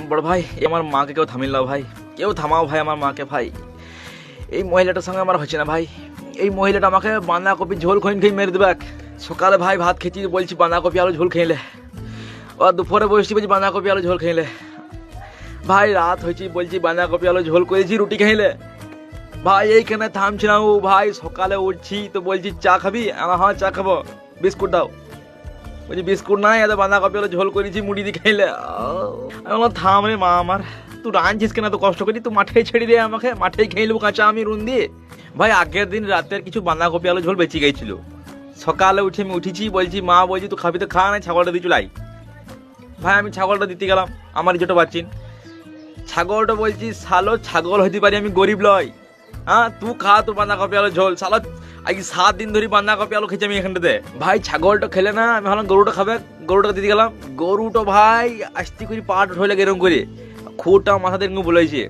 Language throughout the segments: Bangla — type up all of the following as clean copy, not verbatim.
বড় ভাই আমার মাকে কেউ থামিল না ভাই, কেউ থামাও ভাই আমার মাকে ভাই। এই মহিলাটার সঙ্গে আমার হচ্ছে না ভাই। এই মহিলাটা আমাকে বাঁধাকপি ঝোল খইন খেয়ে মেরে দেবে। সকালে ভাই ভাত খেয়েছি বলছি বাঁধাকপি আলু ঝোল খেলে, ও দুপুরে বসছি বলছি বাঁধাকপি আলু ঝোল খেলে, ভাই রাত হয়েছি বলছি বাঁধাকপি আলু ঝোল করেছি রুটি খেলে। ভাই এইখানে থামছি না ও ভাই, সকালে উঠছি তো বলছি চা খাবি, হ্যাঁ চা খাবো, বিস্কুট দাও, বলছি বিস্কুট নাই এত বাঁধাকপি আলু ঝোল করেছি মুড়ি দিয়ে খাইলে। আমি বললাম থাম রে মা আমার, তুই রাঁধছিস কেন এত কষ্ট করি, তুই মাঠেই ছেড়ে দে আমাকে, মাঠেই খেয়ে নেবো কাঁচা আমি রুন দিয়ে। ভাই আগের দিন রাতের কিছু বাঁধাকপি আলু ঝোল বেঁচে গেছিল, সকালে উঠে আমি উঠেছি বলছি মা বলছি তুই খাবি তো খা, না ছাগলটা দিয়ে চুলাই। ভাই আমি ছাগলটা দিতে গেলাম, আমার যেটা পাচ্ছিন ছাগলটা বলছি সালো ছাগল হইতে পারি আমি গরিব লয়, হ্যাঁ তুই খা তোর বাঁধাকপি আলু ঝোল। সালো আজ 7 দিন ধরে বাঁধাকপি আলু খেয়েছি আমি এখানটাতে। ভাই ছাগলটা খেলে না, আমি ভাবলাম গরুটা খাবে, গরুটা দিতে গেলাম, গরুটা ভাই আস্তে করে পাট ঢলে এরকম করে খুঁটা মাথাতে এরকম বলেছে,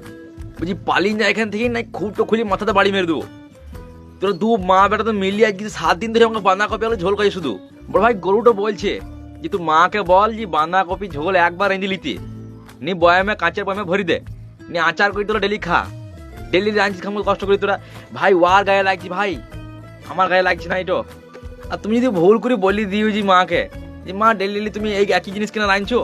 বলছি পালিয়ে যায় এখান থেকে, না খুঁটো খুলি মাথাতে বাড়ি মেরে দেবো। তোর দু মা বেটা তো মিলিয়ে আজকে 7 দিন ধরে আমাকে বাঁধাকপি আলু ঝোল খাই শুধু। বড় ভাই গরুটা বলছে যে তুই মাকে বল যে বাঁধাকপি ঝোল একবার রেঁধে লিতে নি, বয়ামে কাঁচের বয়ামে ভরি দে, নি আচার করে তোরা ডেলি খা, ডেলি রাঁধছিস খাম কষ্ট করি তোরা। ভাই ওয়ার গায়ে লাগছি ভাই, আমার গায়ে লাগছে না এটা। আর তুমি যদি ভুল করে বলি দিও যে মাকে যে মা ডেলি তুমি এই একই জিনিস কিনা রাঁধছো,